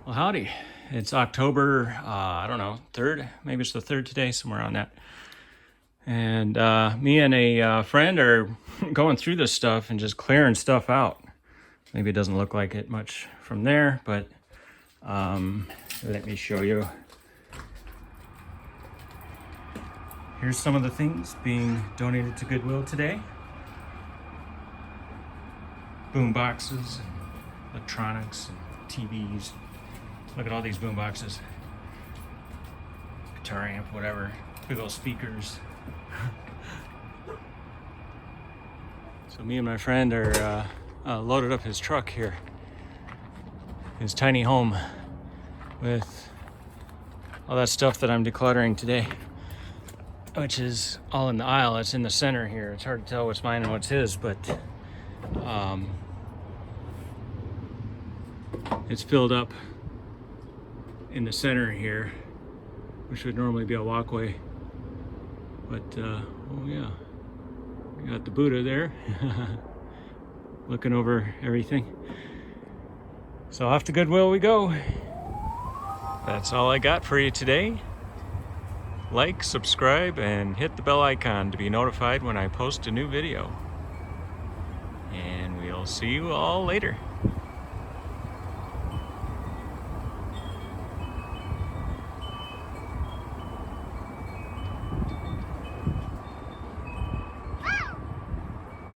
Well, howdy. It's October, I don't know, 3rd? Maybe it's the 3rd today, somewhere on that. And me and a friend are going through this stuff and just clearing stuff out. Maybe it doesn't look like it much from there, but let me show you. Here's some of the things being donated to Goodwill today. Boom boxes, electronics, and TVs. Look at all these boom boxes. Guitar amp, whatever. Big old speakers. So me and my friend are loaded up his truck here. His tiny home with all that stuff that I'm decluttering today, which is all in the aisle. It's in the center here. It's hard to tell what's mine and what's his, but it's filled up in the center here, which would normally be a walkway. But oh yeah, we got the Buddha there looking over everything. So off to Goodwill we go. That's all I got for you today. Like, subscribe, and hit the bell icon to be notified when I post a new video. And we'll see you all later.